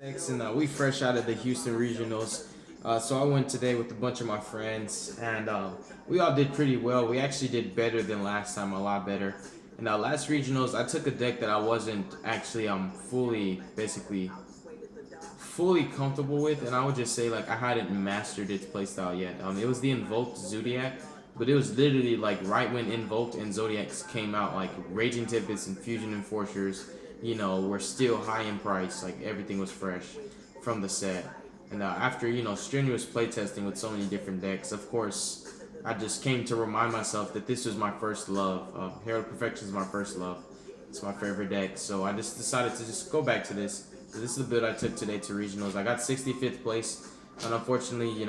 Next, and we fresh out of the Houston regionals. So I went today with a bunch of my friends, and we all did pretty well. We actually did better than last time, a lot better. And last regionals, I took a deck that I wasn't actually fully comfortable with, and I would just say like I hadn't mastered its playstyle yet. It was the invoked Zodiac, but it was literally like right when invoked and Zodiacs came out, like Raging Tempests and Fusion Enforcers, were still high in price. Like everything was fresh from the set. And after strenuous playtesting with so many different decks, of course, I just came to remind myself that this was my first love. Herald Perfection is my first love. It's my favorite deck, so I just decided to just go back to this. So this is the build I took today to regionals. I got 65th place, and unfortunately,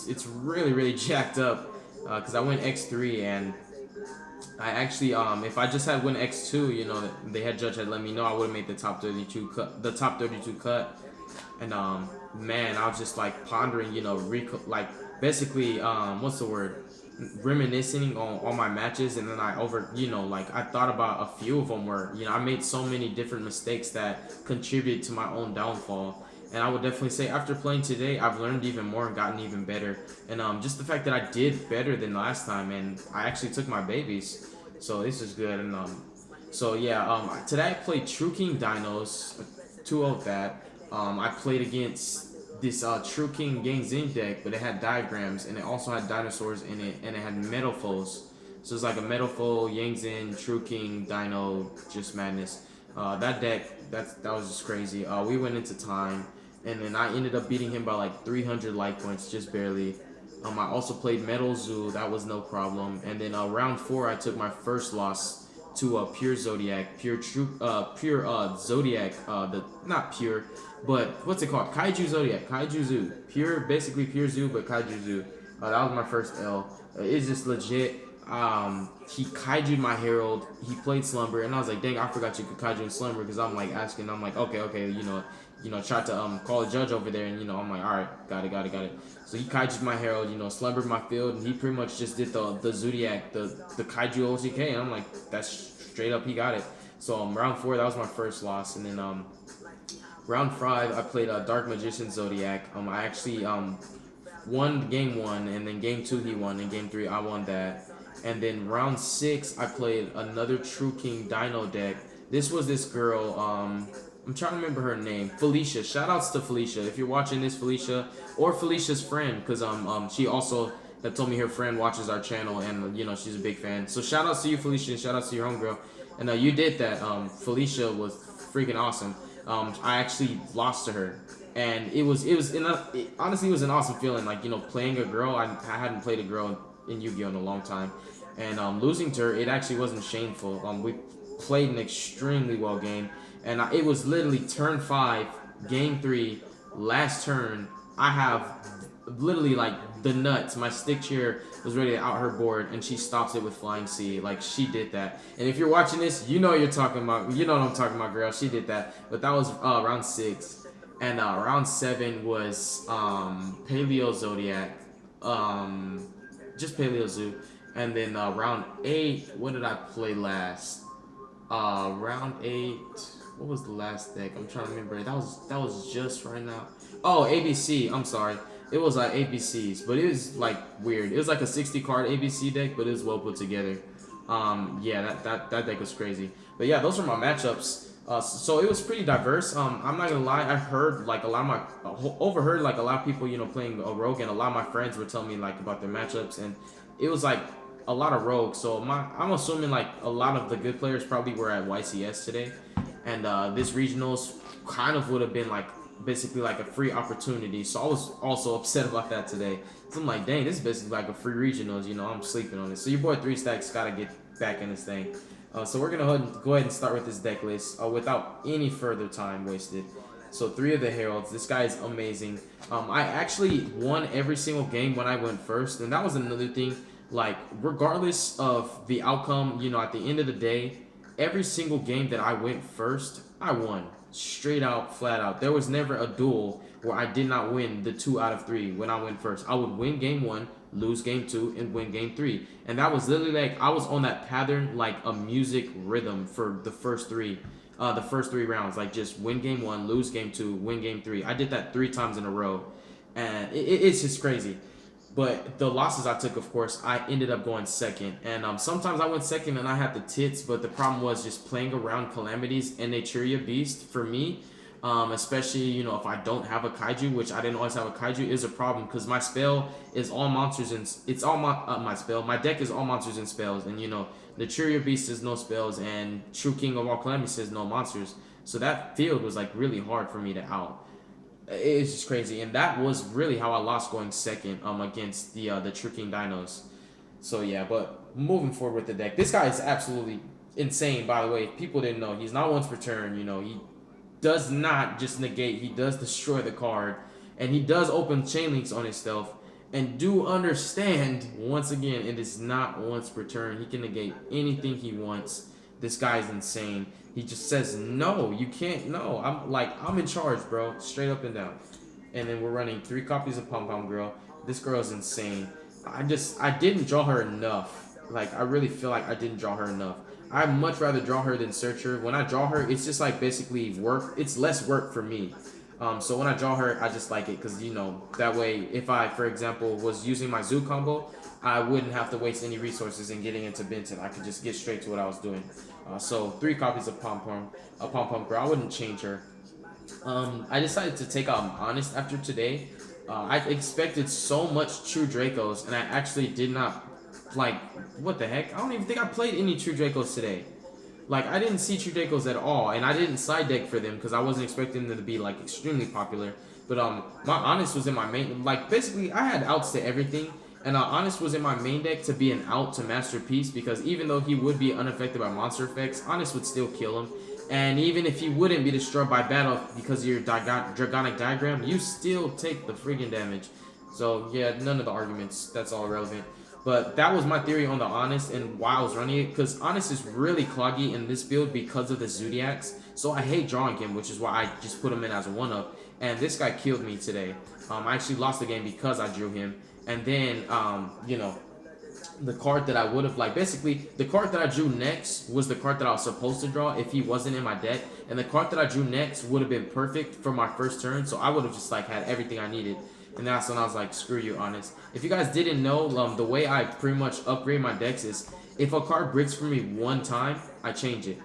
it's really jacked up because I went X3, and I actually if I just had went X2, they had judge had let me know, I would have made the top 32 cut, and man, I was just like pondering, like basically what's the word, reminiscing on all my matches, and then like I thought about a few of them where I made so many different mistakes that contributed to my own downfall. And I would definitely say after playing today, I've learned even more and gotten even better. And just the fact that I did better than last time, and I actually took my babies, so this is good. And so yeah, today I played True King Dinos, 2-0 that. I played against this True King Gang Zing deck, but it had diagrams and it also had dinosaurs in it, and it had metal foes. So it's like a metal foe, Yang Zin, True King, Dino, just madness. That deck, that was just crazy. We went into time, and then I ended up beating him by like 300 life points, just barely. I also played Metal Zoo, that was no problem. And then round four, I took my first loss to pure Zodiac, pure Zodiac, the not pure, but what's it called? Kaiju Zodiac, Kaiju Zoo, pure, basically pure Zoo, but Kaiju Zoo. That was my first L. It's just legit. He kaiju'd my Herald. He played Slumber, and I was like, dang, I forgot you could kaiju in Slumber, because I'm like asking, I'm like, okay, tried to call a judge over there, and I'm like, all right, got it. So he kaiju'd my Herald, slumbered my field, and he pretty much just did the Zodiac, the kaiju OTK, and I'm like, that's straight up, he got it. So round four, that was my first loss, and then round five, I played Dark Magician Zodiac. I actually won game one, and then game two he won, and game three I won that. And then round six, I played another True King Dino deck. This was this girl, I'm trying to remember her name, Felicia. Shout outs to Felicia. If you're watching this, Felicia, or Felicia's friend, because she also that told me her friend watches our channel, and she's a big fan. So shout outs to you, Felicia. Shout outs to your homegirl. And you did that. Felicia was freaking awesome. I actually lost to her, and honestly, it was an awesome feeling. Like playing a girl. I hadn't played a girl in Yu-Gi-Oh in a long time, and losing to her, it actually wasn't shameful. We played an extremely well game, and it was literally turn five, game three, last turn. I have literally like the nuts. My stick chair was ready to out her board, and she stops it with Flying C. Like she did that. And if you're watching this, you know what you're talking about. You know what I'm talking about, girl. She did that. But that was round six, and round seven was Paleo Zodiac, just Paleo Zoo, and then round eight. What did I play last? Round eight. What was the last deck? I'm trying to remember. That was just right now. Oh, ABC. I'm sorry. It was like ABCs, but it was like weird. It was like a 60 card ABC deck, but it was well put together. Yeah, that deck was crazy. But yeah, those were my matchups. So it was pretty diverse. I'm not gonna lie. I heard like a lot of overheard like a lot of people, playing a rogue, and a lot of my friends were telling me like about their matchups, and it was like a lot of rogues. So I'm assuming like a lot of the good players probably were at YCS today, and this regionals kind of would have been like basically like a free opportunity. So I was also upset about that today. So I'm like, dang, this is basically like a free regionals. I'm sleeping on it. So your boy Three Stacks gotta get back in this thing. So we're gonna go ahead and start with this deck list without any further time wasted. So three of the Heralds. This guy is amazing. I actually won every single game when I went first, and that was another thing. Like regardless of the outcome, at the end of the day, every single game that I went first, I won. Straight out, flat out. There was never a duel where I did not win the 2 out of 3 when I went first. I would win game one, lose game two, and win game three. And that was literally like I was on that pattern like a music rhythm for the first three. the first 3 rounds. Like just win game 1, lose game 2, win game 3. I did that 3 times in a row, and it's just crazy. But the losses I took, of course, I ended up going second. And sometimes I went second and I had the tits, but the problem was just playing around Calamities and Naturia Beast for me. Especially, if I don't have a kaiju, which I didn't always have a kaiju, is a problem because my spell is all monsters and it's all my spell. My deck is all monsters and spells, and Naturia Beast is no spells, and True King of all Calamities is no monsters. So that field was like really hard for me to out. It's just crazy, and that was really how I lost going second against the True King Dinos. So yeah, but moving forward with the deck, this guy is absolutely insane. By the way, if people didn't know, he's not once per turn. He does not just negate; he does destroy the card, and he does open chain links on his stealth. And do understand, once again, it is not once per turn. He can negate anything he wants. This guy is insane. He just says, no, you can't, no. I'm in charge, bro. Straight up and down. And then we're running 3 copies of Pom Pom Girl. This girl is insane. I didn't draw her enough. Like, I really feel like I didn't draw her enough. I'd much rather draw her than search her. When I draw her, it's just like basically work. It's less work for me. So when I draw her, I just like it because, that way, if I, for example, was using my Zoo combo, I wouldn't have to waste any resources in getting into Benton. I could just get straight to what I was doing. So 3 copies of Pom Pom Girl. I wouldn't change her. I decided to take out Honest after today. I expected so much True Dracos, and I actually did not, like, what the heck? I don't even think I played any True Dracos today. Like, I didn't see True Dracos at all, and I didn't side deck for them because I wasn't expecting them to be, like, extremely popular. But my Honest was in my main, like, basically, I had outs to everything, and Honest was in my main deck to be an out to Masterpiece because even though he would be unaffected by monster effects, Honest would still kill him. And even if he wouldn't be destroyed by battle because of your Dragonic Diagram, you still take the friggin' damage. So, yeah, none of the arguments. That's all relevant. But that was my theory on the Honest and why I was running it. Because Honest is really cloggy in this build because of the Zodiacs. So I hate drawing him, which is why I just put him in as a 1-up. And this guy killed me today. I actually lost the game because I drew him. And then, the card that I would have, like, basically, the card that I drew next was the card that I was supposed to draw if he wasn't in my deck. And the card that I drew next would have been perfect for my first turn. So I would have just, like, had everything I needed. And that's when I was like, screw you, Honest. If you guys didn't know, the way I pretty much upgrade my decks is if a card breaks for me 1 time, I change it.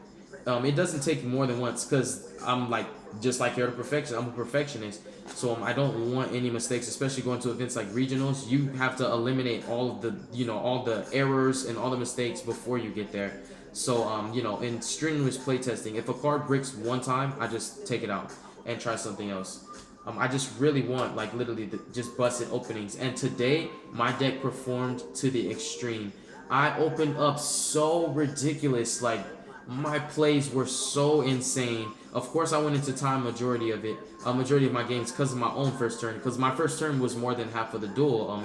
It doesn't take more than once because I'm like, just like Herald Perfection, I'm a perfectionist. So I don't want any mistakes, especially going to events like regionals. You have to eliminate all of the, all the errors and all the mistakes before you get there. So, in strenuous playtesting, if a card breaks 1 time, I just take it out and try something else. I just really want, like, literally just busted openings. And today, my deck performed to the extreme. I opened up so ridiculous. Like, my plays were so insane. Of course, I went into time majority of my games because of my own first turn. Because my first turn was more than half of the duel.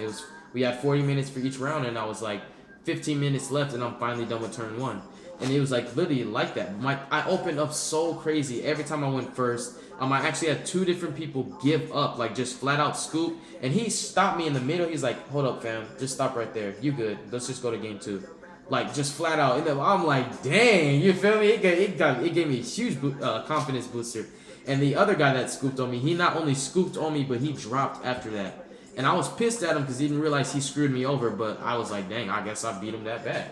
We had 40 minutes for each round, and I was like 15 minutes left, and I'm finally done with turn 1. And it was like literally like that. I opened up so crazy every time I went first. I actually had 2 different people give up, like just flat out scoop, and he stopped me in the middle. He's like, "Hold up, fam, just stop right there. You good? Let's just go to game 2." Like just flat out. And then I'm like, "Dang, you feel me?" It gave me a huge confidence booster. And the other guy that scooped on me, he not only scooped on me, but he dropped after that. And I was pissed at him because he didn't realize he screwed me over. But I was like, "Dang, I guess I beat him that bad."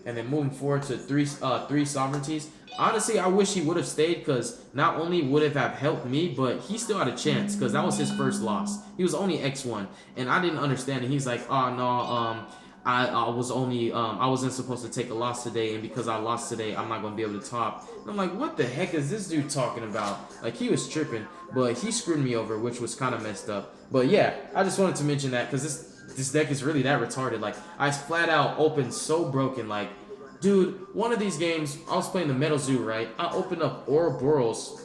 And then moving forward to three sovereignties. Honestly, I wish he would have stayed because not only would it have helped me, but he still had a chance because that was his first loss. He was only X1, and I didn't understand it. He's like, "Oh no, I wasn't supposed to take a loss today, and because I lost today, I'm not gonna be able to top." And I'm like, what the heck is this dude talking about? Like, he was tripping, but he screwed me over, which was kind of messed up. But yeah, I just wanted to mention that because this deck is really that retarded. Like, I flat out opened so broken. Like, dude, one of these games, I was playing the Metal Zoo, right? I opened up Ouroboros.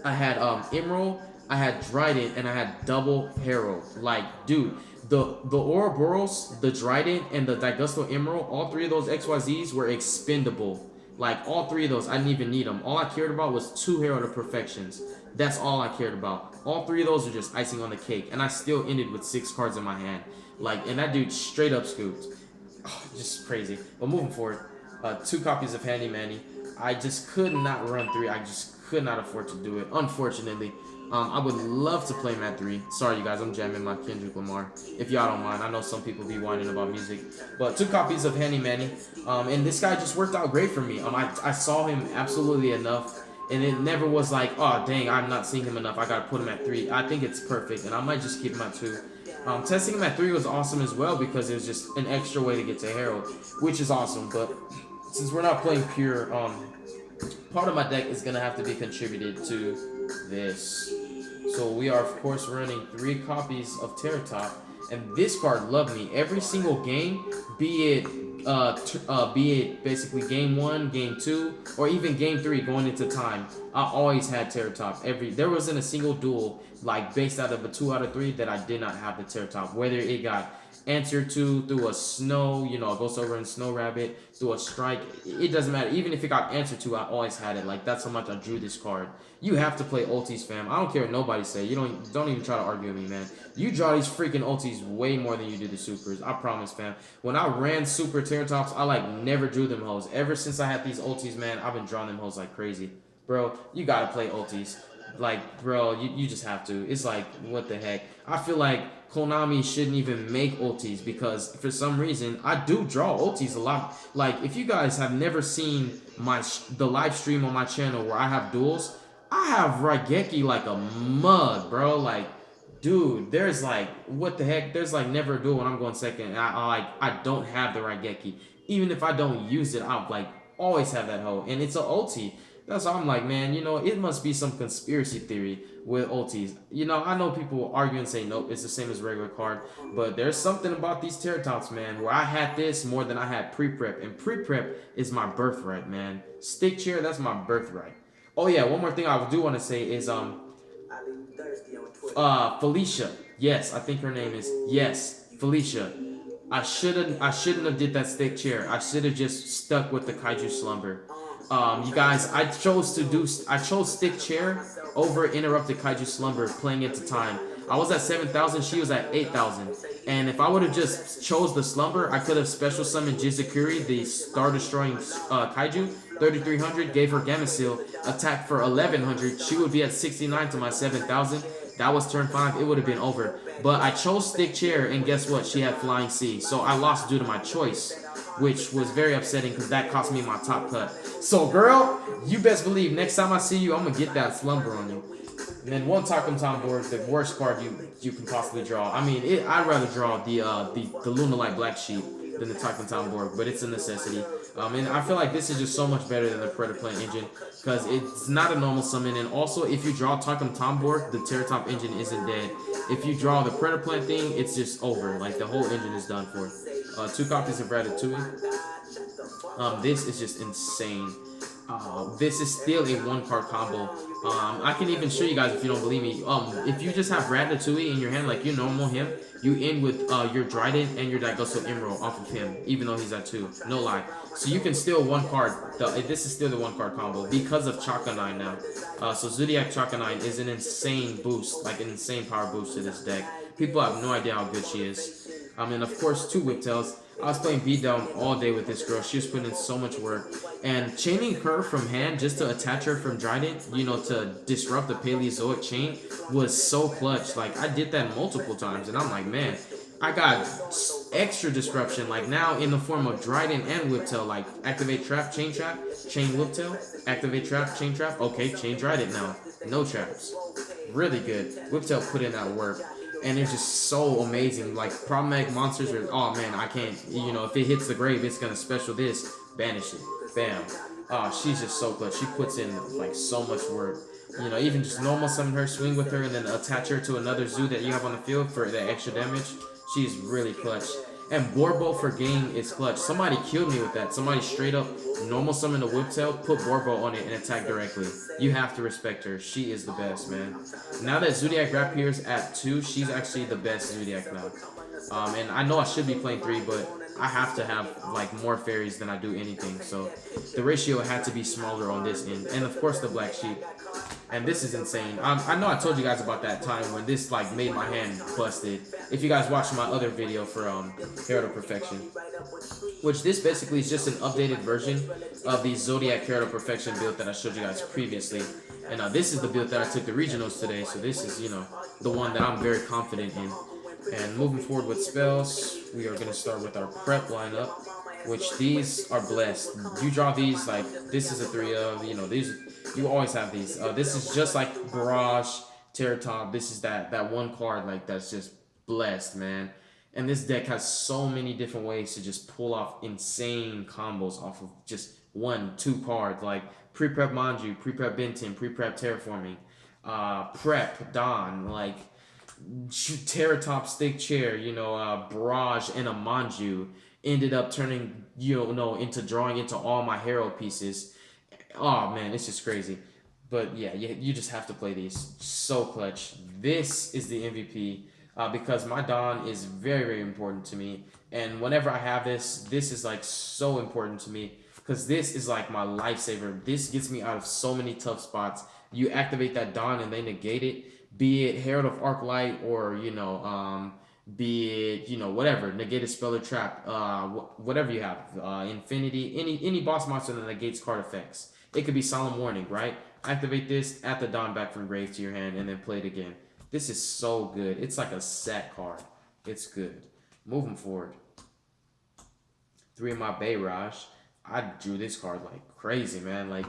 I had Emerald, I had Dryden, and I had double Herald. Like, dude, the Ouroboros, the Dryden, and the Digusto Emerald, all 3 of those XYZs were expendable. Like, all 3 of those, I didn't even need them. All I cared about was 2 Herald of Perfections. That's all I cared about. All 3 of those are just icing on the cake. And I still ended with 6 cards in my hand. Like, and that dude straight up scooped. Oh, just crazy. But moving forward, 2 copies of Handy Manny. I just could not run 3. I just could not afford to do it, unfortunately. I would love to play Mat 3. Sorry, you guys, I'm jamming my Kendrick Lamar. If y'all don't mind, I know some people be whining about music. But 2 copies of Henny Manny. And this guy just worked out great for me. I saw him absolutely enough. And it never was like, oh, dang, I'm not seeing him enough. I got to put him at 3. I think it's perfect. And I might just keep him at 2. Testing him at 3 was awesome as well because it was just an extra way to get to Herald, which is awesome. But since we're not playing pure, part of my deck is going to have to be contributed to this. So we are, of course, running 3 copies of Terratop. And this card loved me. Every single game, be it basically game 1, game 2, or even game 3 going into time, I always had Terratop. There wasn't a single duel like based out of a 2 out of 3 that I did not have the Terratop. Whether it got answered to through a snow, a Ghost Over and Snow Rabbit, through a strike, it doesn't matter. Even if it got answered to, I always had it. Like, that's how much I drew this card. You have to play ultis, fam. I don't care what nobody say. You don't even try to argue with me, man. You draw these freaking ultis way more than you do the supers. I promise, fam. When I ran super Terratops, I like never drew them hoes. Ever since I had these ultis, man, I've been drawing them hoes like crazy. Bro, you gotta play ultis. Like, bro, you just have to. It's like, what the heck? I feel like Konami shouldn't even make ultis because for some reason I do draw ultis a lot. Like, if you guys have never seen the live stream on my channel where I have duels, I have Raigeki like a mug, bro. Like, dude, there's like, what the heck? There's like never a duel when I'm going second. And I don't have the Raigeki. Even if I don't use it, I'll like always have that hoe, and it's a ulti. That's why I'm like, man, it must be some conspiracy theory with ultis. I know people argue and say, nope, it's the same as regular card. But there's something about these Terratops, man, where I had this more than I had pre-prep. And pre-prep is my birthright, man. Stick chair, that's my birthright. Oh, yeah, one more thing I do want to say is, Felicia. Yes, I think her name is, yes, Felicia. I shouldn't have did that stick chair. I should have just stuck with the Kaiju Slumber. You guys, I chose stick chair over interrupted Kaiju Slumber playing into time. I was at 7,000, she was at 8,000. And if I would have just chose the Slumber, I could have special summoned Jizukuri, the star destroying Kaiju, 3,300, gave her Gamma Seal, attack for 1,100. She would be at 69 to my 7,000. That was turn 5, it would have been over. But I chose stick chair, and guess what? She had Flying C. So I lost due to my choice, which was very upsetting because that cost me my top cut. So, girl, you best believe next time I see you, I'm going to get that Slumber on you. And then one Takum Tom board, the worst card you can possibly draw. I mean, I'd rather draw the Lunalight Black Sheep than the Takum Tom board, but it's a necessity. And I feel like this is just so much better than the Predator Plant engine because it's not a normal summon. And also, if you draw Takum Tom board, the Terratop engine isn't dead. If you draw the Predator Plant thing, it's just over. Like, the whole engine is done for. 2 copies of Ratatouille. This is just insane. This is still a 1-card combo. I can even show you guys if you don't believe me. If you just have Ratatouille in your hand like your normal him, you end with your Dryden and your Daigoso Emerald off of him, even though he's at 2. No lie. So you can still 1-card. This is still the 1-card combo because of Chaka 9 now. So Zodiac Chaka 9 is an insane boost, like an insane power boost to this deck. People have no idea how good she is. And of course, 2 Whiptails. I was playing beatdown all day with this girl. She was putting in so much work. And chaining her from hand just to attach her from Dryden, to disrupt the Paleozoic chain was so clutch. Like, I did that multiple times. And I'm like, man, I got extra disruption. Like, now in the form of Dryden and Whiptail. Like, activate trap, chain Whiptail. Activate trap, chain trap. Okay, chain Dryden now. No traps. Really good. Whiptail put in that work. And it's just so amazing. Like, problematic monsters are, oh man, I can't, if it hits the grave, it's gonna special this, banish it, bam. Oh, she's just so clutch. She puts in like so much work. Even just normal summon her, swing with her, and then attach her to another zoo that you have on the field for the extra damage. She's really clutch. And Borbo for game is clutch. Somebody killed me with that. Somebody straight up normal summon a Whiptail, put Borbo on it, and attack directly. You have to respect her. She is the best, man. Now that Zodiac appears at 2, she's actually the best Zodiac now. And I know I should be playing 3, but I have to have like more fairies than I do anything. So the ratio had to be smaller on this end. And of course the Black Sheep. And this is insane. I know I told you guys about that time when this like made my hand busted. If you guys watched my other video for Herald of Perfection, which this basically is just an updated version of the Zodiac Herald of Perfection build that I showed you guys previously. And this is the build that I took the regionals today. So this is, you know, the one that I'm very confident in. And moving forward with spells, we are going to start with our prep lineup, which these are blessed. You draw these, like, this is a 3 of, you know, these, you always have these. This is just like Barrage, Terror Top. This is that one card, like, that's just blessed, man. And this deck has so many different ways to just pull off insane combos off of just 1, 2 cards, like pre-prep Manju, pre-prep Benton, pre-prep Terraforming, prep Don, like Terra Top Stick Chair, you know, Barrage and a Manju ended up turning, you know, into drawing into all my Herald pieces. Oh man, it's just crazy. But yeah, you just have to play these. So clutch. This is the MVP because my Dawn is very, very important to me. And whenever I have this, this is like so important to me because this is like my lifesaver. This gets me out of so many tough spots. You activate that Dawn and they negate it, be it Herald of Arclight or, you know, be it, you know, whatever, negate a spell or trap, whatever you have, Infinity, any boss monster that negates card effects. It could be Solemn Warning, right? Activate this, add the Dawn back from grave to your hand, and then play it again. This is so good. It's like a set card. It's good. Moving forward. 3 of my Bayraj. I drew this card like crazy, man. Like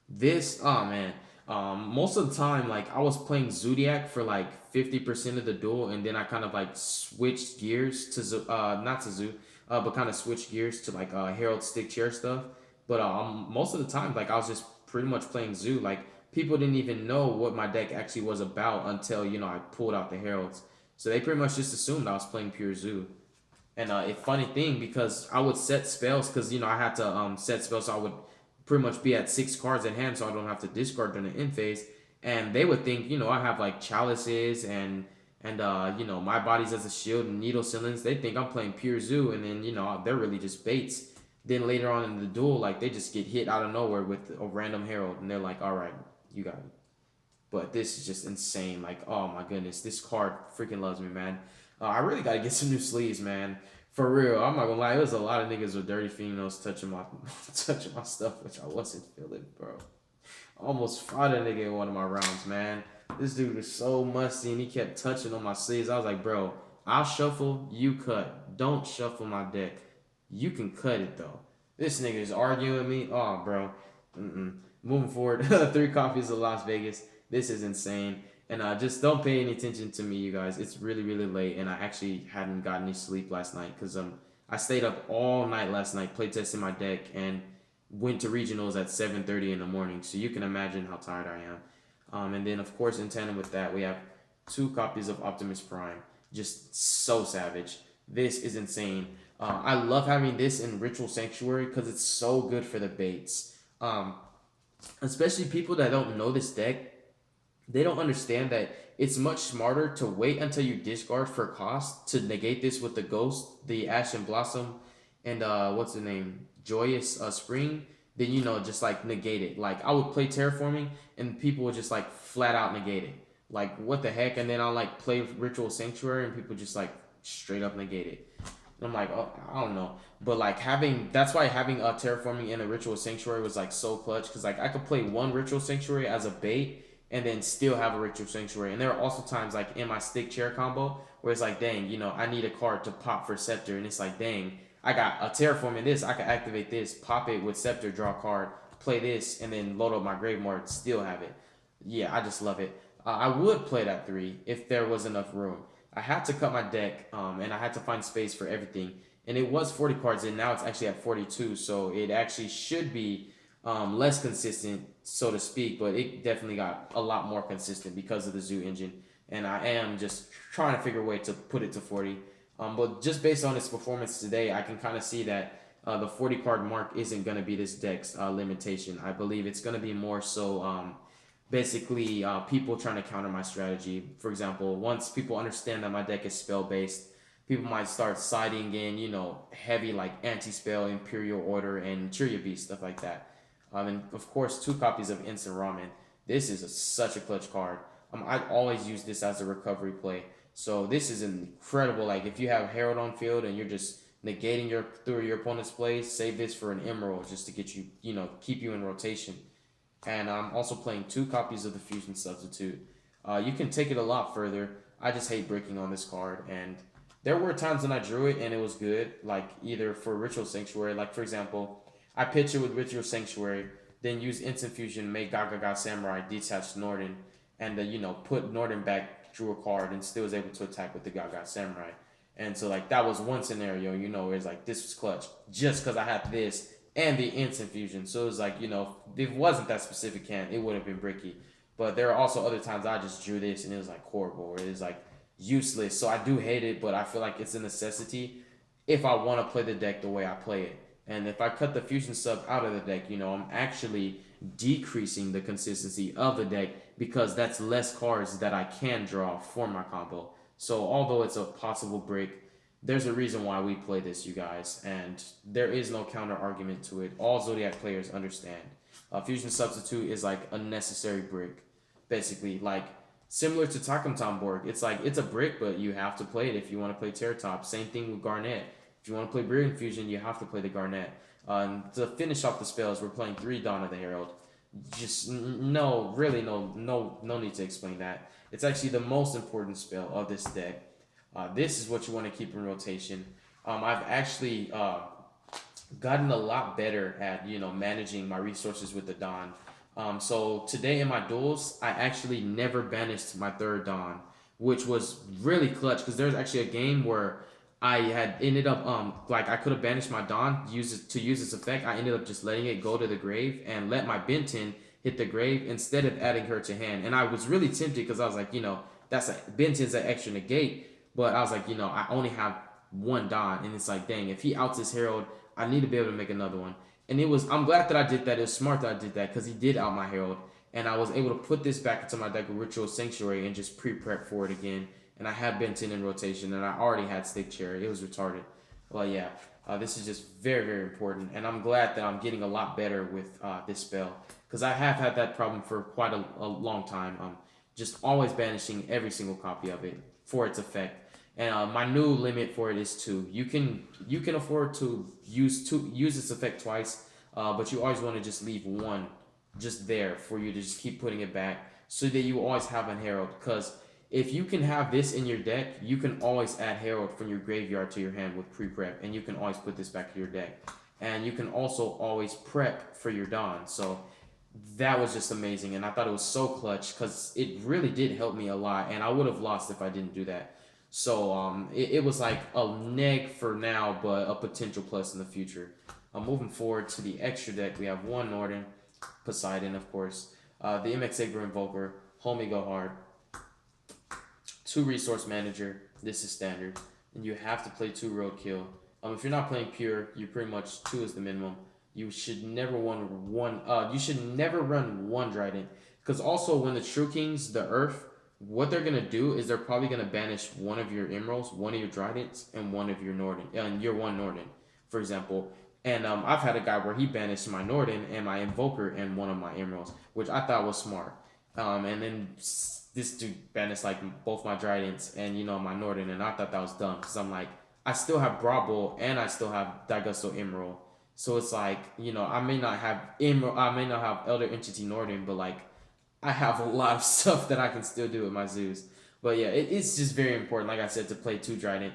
this, oh man. Most of the time, like I was playing Zodiac for like 50% of the duel, and then I kind of like switched gears to not to Zoo, but kind of switched gears to like Herald Stick Chair stuff. But most of the time, like I was just pretty much playing Zoo. Like people didn't even know what my deck actually was about until, you know, I pulled out the Heralds. So they pretty much just assumed I was playing pure Zoo. And a funny thing, because I would set spells, because, you know, I had to set spells, so I would pretty much be at 6 cards in hand, so I don't have to discard during the end phase. And they would think, you know, I have like chalices and you know, my body's as a shield and needle cylinders. They think I'm playing pure Zoo, and then, you know, they're really just baits. Then later on in the duel, like they just get hit out of nowhere with a random Herald, and they're like, all right, you got it. But this is just insane. Like, oh my goodness, this card freaking loves me, man. I really gotta get some new sleeves, man. For real, I'm not gonna lie. It was a lot of niggas with dirty fingernails touching my touching my stuff, which I wasn't feeling, bro. I almost fought a nigga in one of my rounds, man. This dude was so musty, and he kept touching on my sleeves. I was like, bro, I'll shuffle, you cut. Don't shuffle my deck. You can cut it though. This nigga is arguing with me. Oh, bro. Moving forward, 3 copies of Las Vegas. This is insane. And just don't pay any attention to me, you guys. It's really, really late, and I actually hadn't gotten any sleep last night because I stayed up all night last night playtesting my deck and went to regionals at 7:30 in the morning. So you can imagine how tired I am. And then, of course, in tandem with that, we have 2 copies of Optimus Prime. Just so savage. This is insane. I love having this in Ritual Sanctuary because it's so good for the baits. Especially people that don't know this deck, they don't understand that it's much smarter to wait until you discard for cost to negate this with the Ghost, the Ashen Blossom, and what's the name? Joyous Spring. Then, you know, just like negate it. Like I would play Terraforming and people would just like flat out negate it. Like what the heck? And then I'll like play Ritual Sanctuary and people just like straight up negate it. And I'm like, oh, I don't know. But like that's why having a Terraforming and a Ritual Sanctuary was like so clutch. Because like I could play one Ritual Sanctuary as a bait and then still have a Ritual Sanctuary. And there are also times like in my Stick Chair combo where it's like, dang, you know, I need a card to pop for Scepter. And it's like, dang, I got a Terraform in this. I can activate this, pop it with Scepter, draw a card, play this, and then load up my Graveyard, still have it. Yeah, I just love it. I would play that 3 if there was enough room. I had to cut my deck, and I had to find space for everything. And it was 40 cards, and now it's actually at 42, so it actually should be less consistent, so to speak, but it definitely got a lot more consistent because of the Zoo engine. And I am just trying to figure a way to put it to 40. But just based on its performance today, I can kind of see that the 40 card mark isn't going to be this deck's limitation. I believe it's going to be more so basically people trying to counter my strategy. For example, once people understand that my deck is spell based, people might start siding in, you know, heavy like anti-spell, Imperial Order, and Chirya Beast, stuff like that. And of course, 2 copies of Instant Ramen. This is such a clutch card. I always use this as a recovery play. So this is incredible. Like if you have Herald on field and you're just negating your through your opponent's plays, save this for an emerald just to get you, keep you in rotation. And I'm also playing 2 copies of the Fusion Substitute. You can take it a lot further. I just hate breaking on this card, and there were times when I drew it and it was good, like either for Ritual Sanctuary, like for example, I pitch it with Ritual Sanctuary, then use Instant Fusion, make Gaga Samurai, detach Norden, and put Norden back, drew a card, and still was able to attack with the Gaga Samurai. And so like that was one scenario, where it's like this was clutch just because I had this and the instant fusion. So it was like, if it wasn't that specific hand, it would have been bricky. But there are also other times I just drew this and it was like horrible, or it was like useless. So I do hate it, but I feel like it's a necessity if I want to play the deck the way I play it. And if I cut the fusion sub out of the deck, I'm actually decreasing the consistency of the deck because that's less cards that I can draw for my combo. So although it's a possible break, there's a reason why we play this, you guys, and there is no counter argument to it. All Zodiac players understand. Fusion Substitute is like a necessary brick, basically, like similar to Takam Tomborg. It's like it's a brick, but you have to play it if you want to play Terror Top. Same thing with Garnet. If you want to play Brilliant Fusion, you have to play the Garnet. To finish off the spells, we're playing 3 Dawn of the Herald. Just no, really no need to explain that. It's actually the most important spell of this deck. This is what you want to keep in rotation. I've actually gotten a lot better at managing my resources with the Dawn. So today in my duels, I actually never banished my 3rd Dawn, which was really clutch because there's actually a game where I had ended up like I could have banished my Dawn, use its effect. I ended up just letting it go to the grave and let my Benton hit the grave instead of adding her to hand. And I was really tempted because I was like, that's Benton's an extra negate. But I was like, I only have 1 Dawn, and it's like, dang, if he outs his Herald, I need to be able to make another one. And I'm glad that I did that. It was smart that I did that because he did out my Herald, and I was able to put this back into my deck with Ritual Sanctuary and just pre-prep for it again. And I had Benton in rotation, and I already had Stick Chair. It was retarded. Well, yeah, this is just very, very important, and I'm glad that I'm getting a lot better with this spell because I have had that problem for quite a long time. Just always banishing every single copy of it for its effect. And my new limit for it is 2. You can afford to use its effect twice, but you always want to just leave 1 just there for you to just keep putting it back so that you always have an Herald. Because if you can have this in your deck, you can always add Herald from your graveyard to your hand with pre-prep, and you can always put this back to your deck. And you can also always prep for your Dawn. So that was just amazing, and I thought it was so clutch because it really did help me a lot, and I would have lost if I didn't do that. So it was like a neg for now, but a potential plus in the future. Moving forward to the extra deck, we have 1 Norden, Poseidon, of course, the MX Saber Invoker, Homie Go Hard, 2 Resource Manager. This is standard, and you have to play 2 Roadkill. If you're not playing pure, you pretty much 2 is the minimum. You should never run one. You should never run 1 Trident, because also when the True Kings, the Earth, what they're gonna do is they're probably gonna banish 1 of your Emeralds, 1 of your Tridents, and 1 of your Norden, and your 1 Norden, for example. And I've had a guy where he banished my Norden and my Invoker and 1 of my Emeralds, which I thought was smart. And then this dude banished like both my Tridents and my Norden, and I thought that was dumb because I'm like, I still have Brabo and I still have Daigusto Emerald. So it's like, I may not have Emerald, I may not have Elder Entity Norden, but like I have a lot of stuff that I can still do with my Zeus. But yeah, it's just very important, like I said, to play 2 Trident.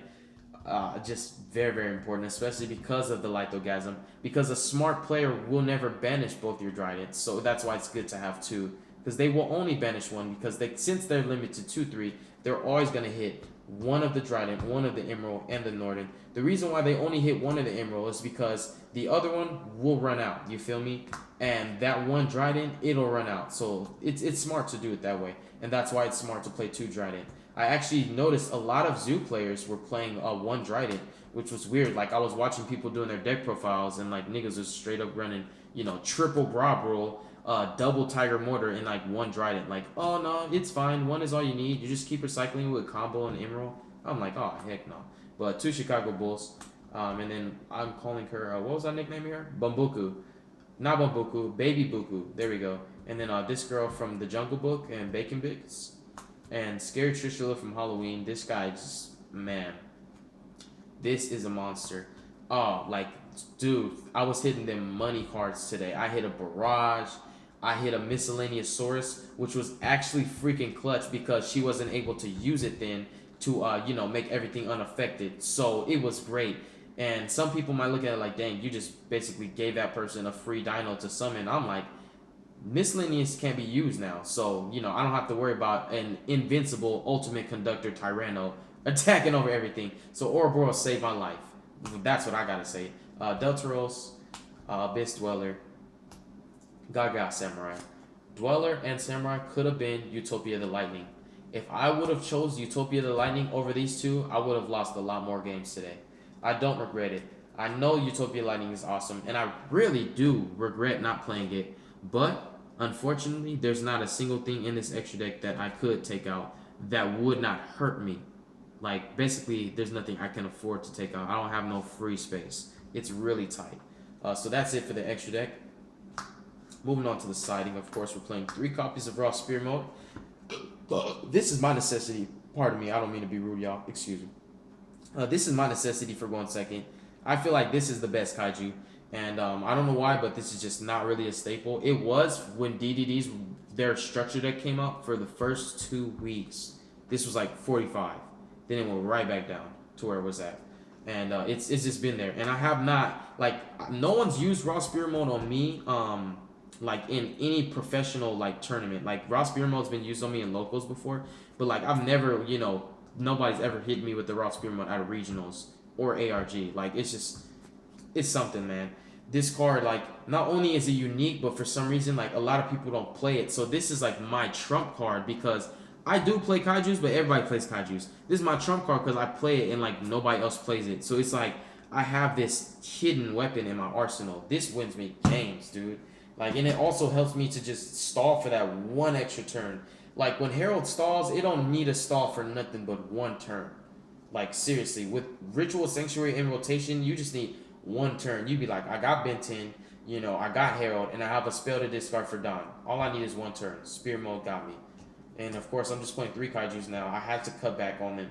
Just very, very important, especially because of the Lithogasm. Because a smart player will never banish both your Tridents, so that's why it's good to have 2. Because they will only banish 1, because since they're limited to 3, they're always going to hit 1 of the Trident, 1 of the Emerald, and the Norden. The reason why they only hit 1 of the Emerald is because the other one will run out, you feel me? And that 1 Trident, it'll run out. So it's smart to do it that way. And that's why it's smart to play 2 Trident. I actually noticed a lot of Zoo players were playing 1 Trident, which was weird. Like, I was watching people doing their deck profiles, and like niggas was straight up running, triple Grobrel, double Tiger Mortar, and like 1 Trident. Like, oh no, it's fine. 1 is all you need. You just keep recycling with combo and Emerald. I'm like, oh heck no. But 2 Chicago Bulls, and then I'm calling her what was that nickname here? Bambuku, not Bambuku, Baby Buku. There we go. And then this girl from the Jungle Book and Bacon Bits. And Scary Trishula from Halloween. This guy just, man, this is a monster. Oh, like, dude, I was hitting them money cards today. I hit a Barrage. I hit a Miscellaneous Saurus, which was actually freaking clutch because she wasn't able to use it then to, make everything unaffected. So it was great. And some people might look at it like, dang, you just basically gave that person a free dino to summon. I'm like, Miscellaneous can't be used now. So, I don't have to worry about an invincible Ultimate Conductor Tyranno attacking over everything. So Ouroboros saved my life. That's what I gotta say. Deltaros, Abyss Dweller, Gaga Samurai. Dweller and Samurai could have been Utopia the Lightning. If I would have chose Utopia the Lightning over these two, I would have lost a lot more games today. I don't regret it. I know Utopia Lightning is awesome, and I really do regret not playing it. But, unfortunately, there's not a single thing in this extra deck that I could take out that would not hurt me. Like, basically, there's nothing I can afford to take out. I don't have no free space. It's really tight. So that's it for the extra deck. Moving on to the siding, of course, we're playing 3 copies of Raw Spear Mode. This is my necessity. Pardon me, I don't mean to be rude, y'all. Excuse me. This is my necessity for 1 second. I feel like this is the best kaiju. And I don't know why, but this is just not really a staple. It was when DDD's, their structure deck came out for the first 2 weeks. This was like 45. Then it went right back down to where it was at. And it's just been there. And I have not, like, no one's used Raw Spear Mode on me, like, in any professional, like, tournament. Like, Raw Spear Mode's been used on me in locals before. But, like, I've never, nobody's ever hit me with the Raw Spear Mode out of regionals or ARG. Like, it's something, man. This card, like, not only is it unique, but for some reason, like, a lot of people don't play it. So this is, like, my trump card because I do play kaijus, but everybody plays kaijus. This is my trump card because I play it and, like, nobody else plays it. So it's like I have this hidden weapon in my arsenal. This wins me games, dude. Like, and it also helps me to just stall for that 1 extra turn. Like, when Herald stalls, it don't need a stall for nothing but 1 turn. Like, seriously, with Ritual Sanctuary in rotation, you just need 1 turn. You'd be like, I got Ben 10, I got Herald, and I have a spell to discard for Don. All I need is 1 turn. Spear Mode got me. And, of course, I'm just playing 3 kaijus now. I had to cut back on them.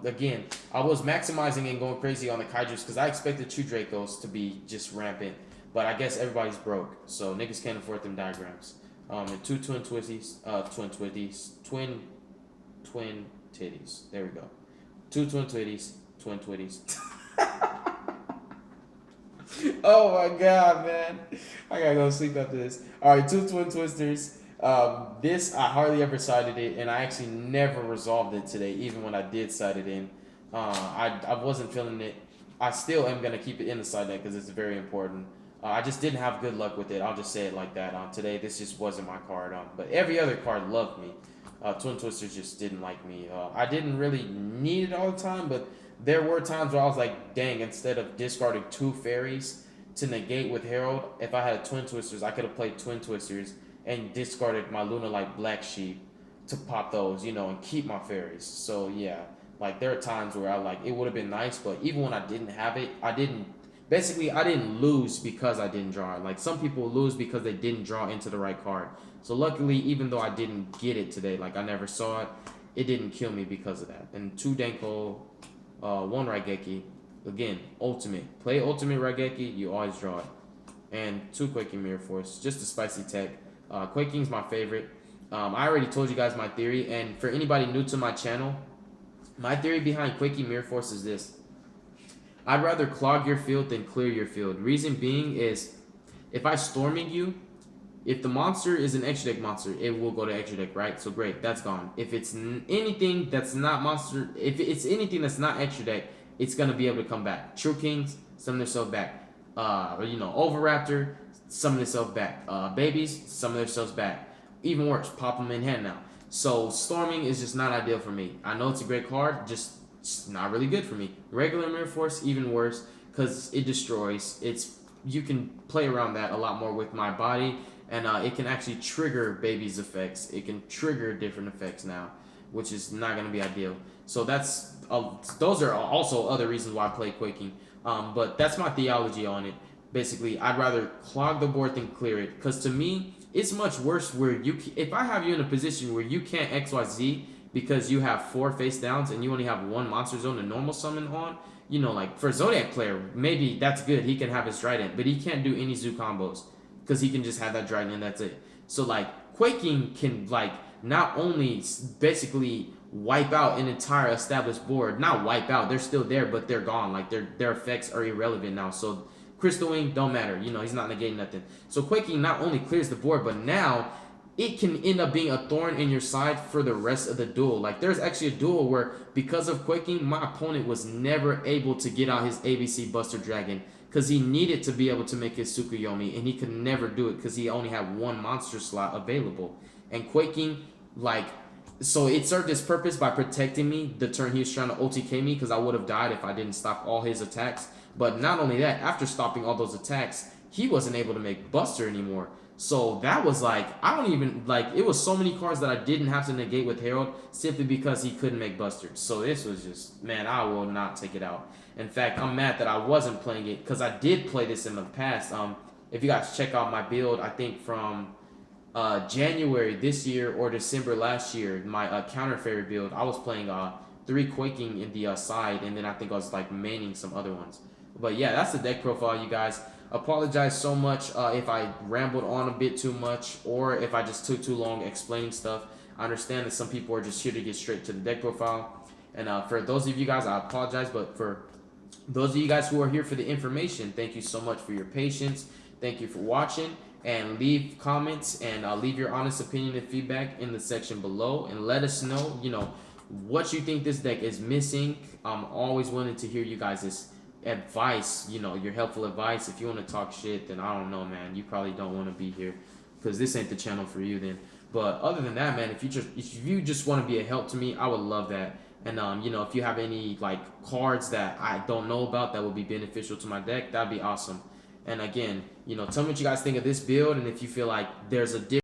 Again, I was maximizing and going crazy on the kaijus because I expected 2 Dracos to be just rampant. But I guess everybody's broke, so niggas can't afford them diagrams. And 2 twin titties. There we go. 2 twin twitties. Oh my god, man. I gotta go sleep after this. Alright, 2 twin twisters. This, I hardly ever sided it, and I actually never resolved it today, even when I did side it in. I wasn't feeling it. I still am going to keep it in the side deck because it's very important. I just didn't have good luck with it. I'll just say it like that. Today, this just wasn't my card. But every other card loved me. Twin Twisters just didn't like me. I didn't really need it all the time, but there were times where I was like, dang, instead of discarding 2 fairies to negate with Herald, if I had Twin Twisters, I could have played Twin Twisters and discarded my Lunalight Black Sheep to pop those, and keep my fairies. So, yeah, like, there are times where it would have been nice, but even when I didn't have it, I didn't lose because I didn't draw it. Like, some people lose because they didn't draw into the right card. So, luckily, even though I didn't get it today, like, I never saw it, it didn't kill me because of that. And 2 Denko, 1 Raigeki. Again, ultimate. Play ultimate Raigeki, you always draw it. And 2 Quaking Mirror Force. Just a spicy tech. Quaking's my favorite. I already told you guys my theory, and for anybody new to my channel, my theory behind Quaking Mirror Force is this. I'd rather clog your field than clear your field. Reason being is, if I Storming you, if the monster is an extra deck monster, it will go to extra deck, right? So great, that's gone. If it's anything that's not monster, if it's anything that's not extra deck, it's gonna be able to come back. True Kings, summon themselves back. Overraptor, summon themselves back. Babies, summon themselves back. Even worse, pop them in hand now. So Storming is just not ideal for me. I know it's a great card, just it's not really good for me. Regular Mirror Force, even worse, because it destroys. You can play around that a lot more with my body, and it can actually trigger Baby's effects. It can trigger different effects now, which is not going to be ideal. So those are also other reasons why I play Quaking. But that's my theology on it. Basically, I'd rather clog the board than clear it, because to me, It's much worse where if I have you in a position where you can't XYZ because you have 4 face downs and you only have 1 monster zone to normal summon on, you know, like for a Zodiac player, maybe that's good. He can have his Trident, but he can't do any Zoo combos because he can just have that Trident and that's it. So like Quaking can like not only basically wipe out an entire established board, not wipe out, they're still there, but they're gone. Like their effects are irrelevant now. So Crystal Wing don't matter. You know, he's not negating nothing. So Quaking not only clears the board, but now it can end up being a thorn in your side for the rest of the duel. Like there's actually a duel where because of Quaking, my opponent was never able to get out his ABC Buster Dragon because he needed to be able to make his Tsukuyomi, and he could never do it because he only had 1 monster slot available. And Quaking, like, so it served its purpose by protecting me the turn he was trying to OTK me because I would have died if I didn't stop all his attacks. But not only that, after stopping all those attacks, he wasn't able to make Buster anymore. So that was like, I don't even, like, it was so many cards that I didn't have to negate with Herald simply because he couldn't make Buster. So this was just, man, I will not take it out. In fact, I'm mad that I wasn't playing it because I did play this in the past. If you guys check out my build, I think from January this year or December last year, my counter fairy build, I was playing 3 Quaking in the side, and then I think I was like maining some other ones. But yeah, that's the deck profile, you guys. Apologize so much if I rambled on a bit too much or if I just took too long explaining stuff. I understand that some people are just here to get straight to the deck profile. And for those of you guys, I apologize. But for those of you guys who are here for the information, thank you so much for your patience. Thank you for watching. And leave comments and leave your honest opinion and feedback in the section below. And let us know, you know, what you think this deck is missing. I'm always willing to hear you guys' advice, you know, your helpful advice. If you want to talk shit, then I don't know, man, you probably don't want to be here because this ain't the channel for you then. But other than that, man, if you just want to be a help to me, I would love that. And you know, if you have any like cards that I don't know about that would be beneficial to my deck, that'd be awesome. And again, you know, tell me what you guys think of this build, and if you feel like there's a different